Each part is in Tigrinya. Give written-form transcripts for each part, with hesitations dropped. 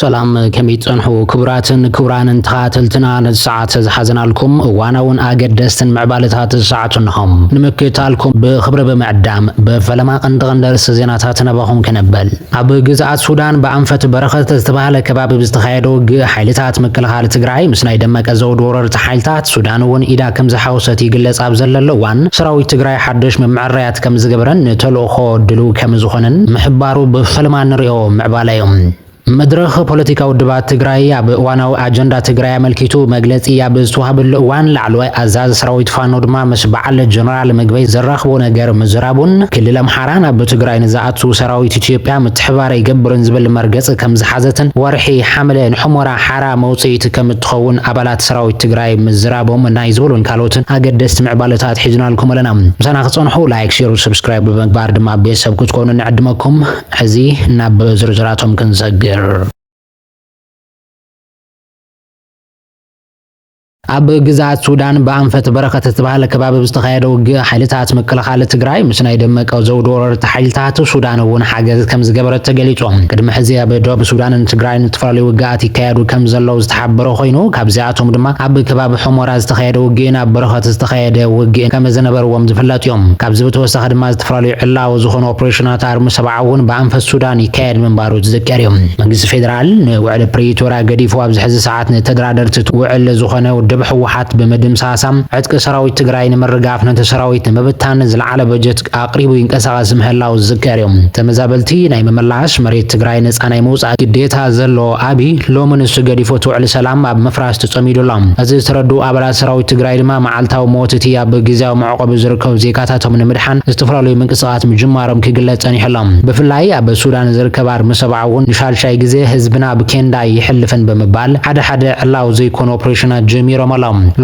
ሰላም ከመይጽንሑ ክቡራትን ክቡራንን ተኻተልትና ነሰዓት ዝሓዘናልኩም ዋናውን ኣገደስትን ምዕባለታት ሰዓቱንኹም ንምክታልኩም ብኽብሪ በመዕዳም በፈለማ ቀንደርስ ዜናታት ነባኹም ከነበል ኣብ ግዛኣት ሱዳን በኣንፈት በረኸት ዝተባሃለ ከባቢ ዝተኻየደው ሓይልታት ምክልኻል ትግራይ ምስ ናይ ደመቀ ዘውድ ወረርቲ ሓይልታት ሱዳን እውን ኢዳ ከም ዝሓወሰት ይግለጽ ኣብ ዘለሎ እዋን ሰራዊት ትግራይ ሓድሽ ምምዕራያት ከም ዝገበረን ተልእኾ ድሉ ከም ዝኾነን ምሕባሩ ብፈለማ ንሪኦ ምዕባለዮም መድረኽ ፖለቲካዊ ድባት ትግራይ ኣብ እዋናዊ ኣጀንዳ ትግራይ ኣመልኪቱ መግለጺ ኣብ ዝተዋሃበሉ እዋን ላዕለዋይ ኣዛዚ ሰራዊት ፋኖ ድማ ምስ በዓል ጀነራል ምግበይ ዘራኽቦ ነገር ምዝራቡን ክልል ኣምሓራን ኣብ ትግራይ ንዝኣቱ ሰራዊት ኢትዮጵያ ምትሕብባር ይገብርን ዝብል መርገጽ ከም ዝሓዘትን ወርሒ ሓምለ ንሑመራ ሓራ መውጽኢት ከም እትኸውን ኣባላት ሰራዊት ትግራይ ምዝራቦም ናይ ዝብሉን ካልኦትን ኣገደስቲ ምዕባለታት ሒዝናልኩም ኣለና። ምሳና ክጸንሑ ላይክ፣ ሼር፣ ሰብስክራይብ ብምግባር ድማ ቤተሰብ ክትኮኑ ንዕድመኩም። ሕዚ ናብ ዝርዝራቶም ክንሰግር ኣብ ግዛት ሱዳን በኣንፈት በረኸት ዝተባሃለ ከባቢ ዝተኻየደው ሓይልታት ምክልኻል ትግራይ ምስ ናይ ደመቀ ዘውድ ወረርቲ ሓይልታት ሱዳን እውን ሓገዝ ከም ዝገበረት ተገሊጾም ቅድሚ ሕዚ ኣብ ደቡብ ሱዳንን ትግራይን ዝተፈላለዩ ውግኣት ይካየዱ ከም ዘለው ዝተሓበረ ኮይኑ ካብዚኣቶም ድማ ኣብ ከባቢ ሑመራ ዝተኻየደ ውግእን ኣብ በረኸት ዝተኻየደ ውግእን ከም ዝነበርዎም ዝፍለጥ እዮም። ካብዚ ብተወሳኺ ድማ ዝተፈላለዩ ዕላው ዝኾኑ ኦፕሬሽናት ኣርሚ ሰብዓ እውን በኣንፈት ሱዳን ይካየድ ምንባሩ ዝዝከር እዮም። መንግስቲ ፌደራል ንውዕል ፕሪቶሪያ ገዲፉ ኣብዚ ሕዚ ሰዓት ንተደራደርቲ ውዕል ዝኾነ ሕወሓት በመድምሳሳም ዕጥቂ ሰራዊት ትግራይ ንምርጋፍ ነቲ ሰራዊት ንምብታን ዝለዓለ በጀት ኣቅሪቡ ይንቀሳቐስ ምህላው ዝዝከር እዮም። ተመዛበልቲ ናይ መመላሽ መሬት ትግራይ ነፃ ናይ ምውፃእ ግዴታ ዘሎ ኣቢ ሎሚ ንሱ ገዲፎ ትውዕል ሰላም ኣብ ምፍራስ ተጸሚዱሎም። እዚ ዝተረድኡ ኣባላት ሰራዊት ትግራይ ድማ መዓልታዊ ሞትቲ ኣብ ግዜያዊ መዕቆቢ ዝርከቡ ዜጋታቶም ንምድሓን ዝተፈላለዩ ምንቅስቓሳት ምጅማሮም ክግለጽ ጸኒሖም። ብፍላይ ኣብ ሱዳን ዝርከብ ኣርሚ ሰብዓ እውን ንሻልሻይ ግዜ ህዝብና ብኬንዳ ይሕልፍን ብምባል ሓደ ዕላው ዘይኮኑ ኦፕሬሽናት ጀሚሮም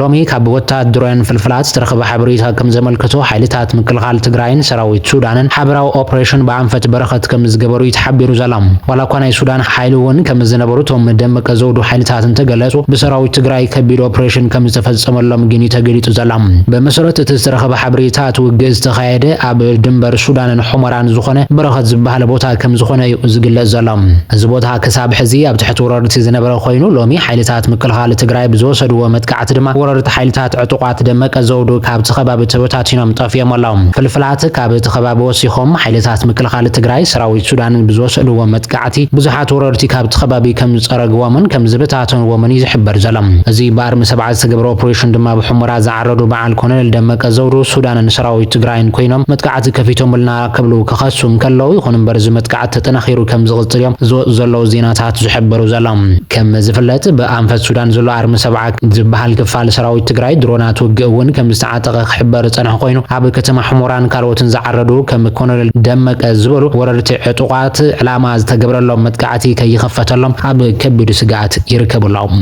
ሎሚ ካብ ወታደራውን ፍልፍላት ዝተረኸበ ሓበሬታ ከም ዘመልክቶ ሓይልታት ምክልኻል ትግራይን ሰራዊት ሱዳንን ሓበራዊ ኦፕሬሽን በኣንፈት በረኸት ከም ዝገበሩ ይተሓቢሩ ዘሎም። ዋላ እኳ ናይ ሱዳን ሓይሊ እውን ከም ዝነበሩ ቶም ደመቀ ዘውዱ ሓይልታት እንተገለጹ ብሰራዊት ትግራይ ከቢድ ኦፕሬሽን ከም ዝተፈጸመሎም ግን ተገሊጹ ዘሎም። በመሰረት እቲ ዝተረኸበ ሓበሬታ ውግእ ዝተኻየደ ኣብ ድንበር ሱዳንን ሑመራን ዝኾነ በረኸት ዝበሃል ቦታ ከም ዝኾነ ዝግለጽ ዘሎም። እዚ ቦታ ክሳብ ሕዚ ኣብ ትሕቲ ወረርቲ ዝነበረ ኮይኑ ሎሚ ሓይልታት ምክልኻል ትግራይ ብዝወሰድዎ መጥቃዕቲ ድማ ወረርቲ ሓይልታት ዕጡቋት ደመቀ ዘውዱ ካብቲ ከባቢ ተበታቲኖም ጠፍዮም ኣለው። ፍልፍላት ካብቲ ከባቢ ወሲኾም ሓይልታት ምክልኻል ትግራይ ሰራዊት ሱዳንን ብዝወሰድዎ መጥቃዕቲ ብዙሓት ወረርቲ ካብቲ ከባቢ ከም ዝጸረግዎምን ከም ዝበታተንዎምን ይዝሕበር ዘሎም። እዚ በኣርሚ ሰብዓ ዝተገበረ ኦፕሬሽን ድማ ብሑመራ ዝዓረዱ በዓል ኮሎኔል ደመቀ ዘውዱ ሱዳንን ሰራዊት ትግራይን ኮይኖም መጥቃዕቲ ከፊቶምልና ክብሉ ክኸሱ እንከለው ይኹን እምበር እዚ መጥቃዕቲ ተጠናኺሩ ከም ዝቕጽል እዮም ዝወፁ ዘለው ዜናታት ዝሕበሩ ዘሎም። ከም ዝፍለጥ በኣንፈት ሱዳን ዘሎ ኣርሚ ሰብዓ ዝበሃል ክፋል ሰራዊት ትግራይ ድሮናት ውግእ እውን ከም ዝተዓጠቐ ክሕበር ጸንሐ ኮይኑ ኣብ ከተማ ሑመራን ካልኦትን ዝዓረዱ ከም ኮሎኔል ደመቀ ዝበሉ ወረርቲ ዕጡቋት ዕላማ ዝተገበረሎም መጥቃዕቲ ከይኸፈተሎም ኣብ ከቢድ ስጋኣት ይርከብሎም።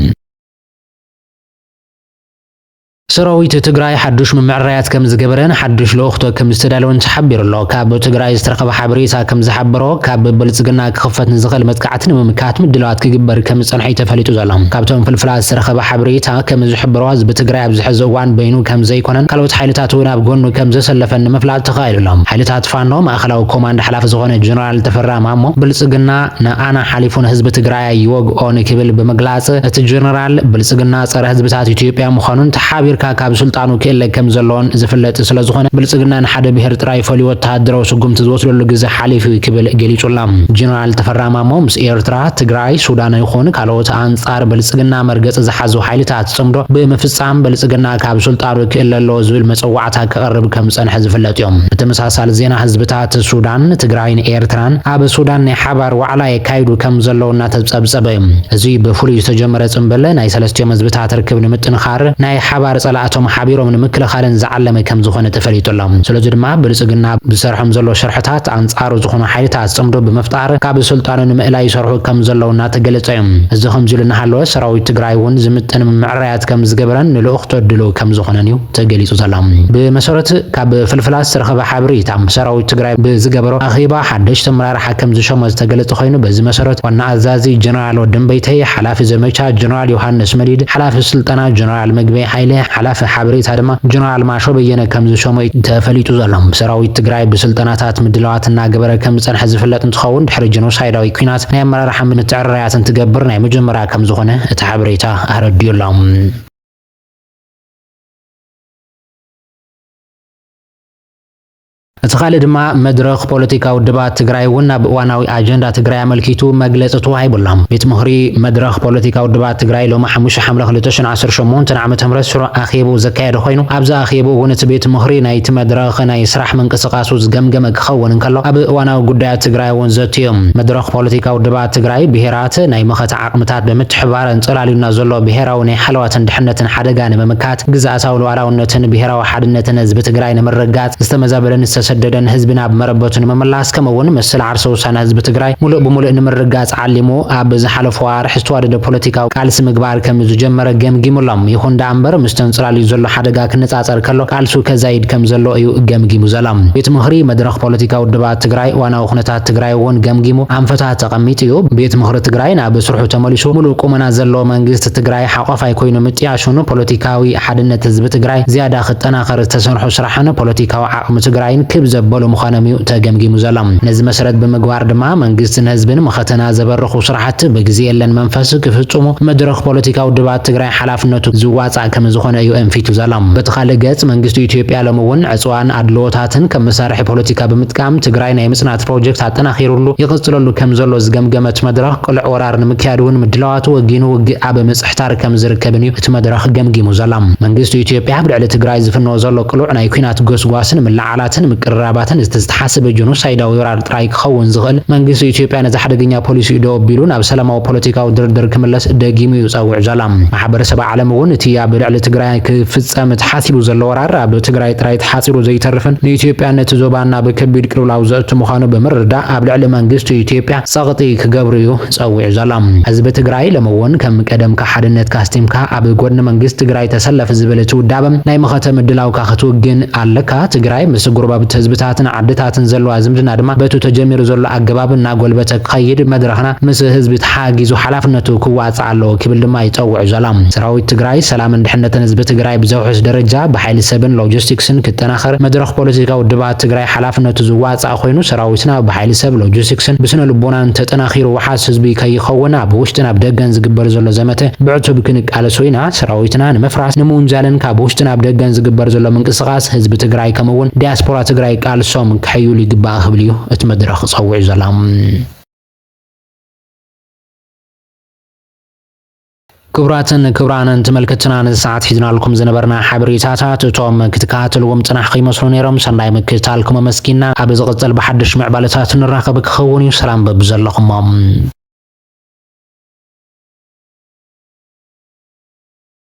ሰራዊት ትግራይ ሓድሽ ምምዕራያት ከም ዝገበረን ሓድሽ ለውኽቶ ከም ዝተዳለወን ተሓቢሩ ኣሎ። ካብ ትግራይ ዝተረኸበ ሓበሬታ ከም ዝሓበሮ ካብ ብልጽግና ክኽፈት ንዝኽእል መጥቃዕቲ ንምምካት ምድላዋት ክግበር ከም ዝጸንሐ ተፈሊጡ ዘሎ። ካብቶም ፍልፍላት ዝተረኸበ ሓበሬታ ከም ዝሕብሮ ህዝቢ ትግራይ ኣብ ዝሕዚ እዋን በይኑ ከም ዘይኮነን ካልኦት ሓይልታት እውን ኣብ ጎኑ ከም ዘሰለፈን ንምፍላጥ ተኻኢሉሎም። ሓይልታት ፋኖ ማእኸላዊ ኮማንድ ሓላፊ ዝኾነ ጀነራል ተፈራ ማሞ ብልጽግና ንኣና ሓሊፉን ህዝቢ ትግራይ ይወግኦ ንክብል ብምግላጽ እቲ ጀነራል ብልጽግና ጸረ ህዝብታት ኢትዮጵያ ምዃኑን ተሓቢር ካብ ስልጣኑ ክእለ ከም ዘለዎን ዝፍለጥ ስለ ዝኾነ ብልጽግና ንሓደ ብሄር ጥራይ ፈልዩ ወተሃደራዊ ስጉምቲ ዝወስደሉ ግዜ ሓሊፉ ክብል ገሊጹላ። ጀነራል ተፈራ ማሞ ምስ ኤርትራ፣ ትግራይ፣ ሱዳን ይኹን ካልኦት ኣንጻር ብልጽግና መርገጽ ዝሓዙ ሓይልታት ጽምዶ ብምፍጻም ብልጽግና ካብ ስልጣኑ ክእለ ኣለዎ ዝብል መጽዋዕታ ክቐርብ ከም ዝጸንሐ ዝፍለጥ እዮም። ብተመሳሳሊ ዜና ህዝብታት ሱዳን፣ ትግራይን ኤርትራን ኣብ ሱዳን ናይ ሓባር ዋዕላ የካይዱ ከም ዘለው እናተጸብጸበ እዩ። እዚ ብፍሉይ ዝተጀመረ ጽምብል ናይ ሰለስቲኦም ህዝብታት ርክብ ንምጥንኻር ናይ ሓባር ጸላእቶም ሓቢሮም ንምክልኻልን ዝዓለመ ከም ዝኾነ ተፈሊጡሎም። ስለዚ ድማ ብልጽግና ብሰርሖም ዘሎ ሸርሕታት ኣንጻሩ ዝኾኑ ሓይልታት ጽምዶ ብምፍጣር ካብ ስልጣኑ ንምእላይ ይሰርሑ ከም ዘለው እናተገለጸ እዩ። እዚ ከምዚ ኢሉ እናሃለወ ሰራዊት ትግራይ እውን ዝምጥን ምምዕራያት ከም ዝገበረን ንልኡኽቶ ድሉ ከም ዝኾነን እዩ ተገሊጹ ዘሎ። ብመሰረት ካብ ፍልፍላት ዝተረኸበ ሓበሬታ ሰራዊት ትግራይ ብዝገበሮ ኣኺባ ሓድሽ ኣመራርሓ ከም ዝሾመ ዝተገለጸ ኮይኑ በዚ መሰረት ዋና ኣዛዚ ጀነራል ወድንበይተይ፣ ሓላፊ ዘመቻ ጀነራል ዮሃንስ መዲድ፣ ሓላፊ ስልጠና ጀነራል ምግበይ ሓይለ፣ ሓላፊ ሓበሬታ ድማ ጀነራል ማሾ በየነ ከም ዝሾመ ተፈሊጡ ዘሎ ሰራዊት ትግራይ ብስልጣናታት ምድላዋትና ገበረ ከም ዝጸንሐ ዝፍለጥ እንትኸውን ድሕሪ ጀኖሳይዳዊ ኩናት ናይ ኣመራርሓ ምትዕርራያትን ትገብር ናይ መጀመርያ ከም ዝኾነ እቲ ሓበሬታ ኣረድዩሎም። እትኻለ ድማ መድረኽ ፖለቲካዊ ድባት ትግራይ ወና በዋናዊ አጀንዳ ትግራይ አመልኪቱ መግለጽቱ አይብላም ቤት ምኽሪ መድረኽ ፖለቲካዊ ድባት ትግራይ ሎማ 5 ሐምለ 2018 ዓመተ ምህረት ሽሮ አኺቡ ዘካየደ ኮይኑ ኣብዛ አኺቡ ወነት ቤት ምኽሪ ናይቲ መድረኽ ናይ ስራሕ መንቀሳቐሱ ዝገምገመ ክኸውን እንከሎ ኣብ ዋናዊ ጉዳያት ትግራይ ወን ዘትዮም መድረኽ ፖለቲካዊ ድባት ትግራይ ብሄራት ናይ መኸታ ዓቅምታት በምትሕባር እንጽላሊና ዘሎ ብሄራዊ ናይ ሓለዋትን ድሕነትን ሓደጋ ንምምካት ግዛእታዊ ሉዓላውነትን ብሄራዊ ሓድነትን ህዝቢ ትግራይ ንምርጋጽ ዝተመዛበለን ሰደደን ህዝብና በመረበቱን መመላስ ከመውን መስል ዓርሶ ውሳነ ህዝብ ትግራይ ሙሉእ ብሙሉእ ንምርጋጽ ዓሊሙ ኣብ ዝሓለፈ ዋርሕ ዝተዋደደ ፖለቲካዊ ቃልሲ ምግባር ከም ዝጀመረ ገምጊሙሎም ይኹን ዳ እምበር ምስተንጽላልዩ ዘሎ ሓደጋ ክነጻጸር ከሎ ቃልሱ ከዛይድ ከም ዘሎ እዩ ገምጊሙ ዘሎም ቤት ምኽሪ መድረኽ ፖለቲካዊ ድባት ትግራይ ዋናው ኩነታት ትግራይ ወን ገምጊሙ ኣንፈታት ተቐሚጥ እዩ ቤት ምኽሪ ትግራይ ናብ ስርሑ ተመሊሱ ሙሉእ ቁመና ዘሎ መንግስቲ ትግራይ ሓቆፋይ ኮይኑ ምጥያሹኑ ፖለቲካዊ ሓድነት ህዝብ ትግራይ ዝያዳ ክጠናኸር ዝተሰርሑ ስራሕን ፖለቲካዊ ዓቅሚ ትግራይን ዘበሉ ምዃኖም ተገምጊሙ ዘሎም ነዚ መሰረት ብምግባር ድማ መንግስትን ህዝብን መኸተና ዘበረኹ ስራሕቲ በግዜ የለን መንፈስ ክፍጽሙ መድረኽ ፖለቲካዊ ድባት ትግራይ ሓላፍነቱ ዝዋጻእ ከም ዝኾነ እዩ እንፊቱ ዘሎም በተኻለ ገጽ መንግስቲ ኢትዮጵያ ለምውን ዕጽዋን አድልዎታትን ከም መሳርሒ ፖለቲካ ብምጥቃም ትግራይ ናይ ምጽናት ፕሮጀክት አጠናኺሩሉ ይቕጽለሉ ከም ዘሎ ዝገምገመት መድረኽ ቅልዕ ወራር ንምክያድውን ምድላዋቱ ወጊኑ ውግእ ኣብ ምጽሕታር ከም ዝርከብን እዩ እቲ መድረኽ ገምጊሙ ዘሎም መንግስቲ ኢትዮጵያ ብልዕሊ ትግራይ ዝፍነዎ ዘሎ ቅሉዕ ናይ ኩናት ጎስጓስን ምልዓላትን ቅራባትን ዝተሓሰበ ጀኖሳይዳዊ ወራር ጥራይ ክኸውን ዝኽእል መንግስቲ ኢትዮጵያ ነዚ ሓደገኛ ፖሊሲ ደው ቢሉ ናብ ሰላማዊ ፖለቲካዊ ድርድር ክምለስ ደጊሙ ይጸውዕ ዘሎም ማሕበረሰብ ዓለም እውን እቲ ኣብ ልዕሊ ትግራይ ክፍጸም ተሓሲቡ ዘሎ ወራር ኣብ ትግራይ ጥራይ ተሓሲሩ ዘይተርፍን ንኢትዮጵያነት ዞባና ብከቢድ ቅልውላው ዘእቱ ምዃኑ ብምርዳእ ኣብ ልዕሊ መንግስቲ ኢትዮጵያ ጸቕጢ ክገብሩ እዩ ጸውዕ ዘሎም ህዝቢ ትግራይ ለመውን ከም ቀደምካ ሓድነት ካስቲምካ ኣብ ጎድኒ መንግስቲ ትግራይ ተሰለፍ ዝብል ትውዳበም ናይ መኸተ ምድላውካ ክትውግን ኣለካ ትግራይ ምስ ጉርባብት ህዝብታትን ዓድታትን ዘለዋ ዝምድና ድማ በቱ ተጀሚሩ ዘሎ ኣገባብና ጎልበተ ክኸይድ መድረኽና ምስ ህዝቢ ተሓጊዙ ሓላፍነቱ ክዋጽእ ኣለዎ ክብል ድማ ይጸውዕ ዘሎም ሰራዊት ትግራይ ሰላምን ድሕነትን ህዝቢ ትግራይ ብዘውሕስ ደረጃ ብሓይሊ ሰብን ሎጂስቲክስን ክጠናኸር መድረኽ ፖለቲካዊ ድባት ትግራይ ሓላፍነቱ ዝዋጽእ ኮይኑ ሰራዊትና ብሓይሊ ሰብ ሎጂስቲክስን ብስነ ልቦናን ተጠናኺሩ ወሓስ ህዝቢ ከይኸውን ኣብ ውሽጥን ኣብ ደገን ዝግበር ዘሎ ዘመተ ብዕቱብ ክንቃለስ ኢና ሰራዊትና ንምፍራስ ንምውንጃልን ካብ ውሽጥን ኣብ ደገን ዝግበር ዘሎ ምንቅስቓስ ህዝቢ ትግራይ ከምውን ዲያስፖራ ትግራይ ቃልሶም ክሕዩሉ ይግባእ ክብል እዩ እቲ መድረኽ ጸውዕ ዘሎም ክቡራትን ክቡራንን ተመልከትና ንሰዓት ሒዝናልኩም ዝነበርና ሓበሬታታት እቶም ክትከታተልዎም ጽናሕ ይመስሉ ነይሮም ሰናይ ምክትታልኩም መስኪና ኣብ ዝቕጽል ብሓድሽ ምዕባለታት ንራኸብ ክኸውን እዩ ሰላም በብዘለኹም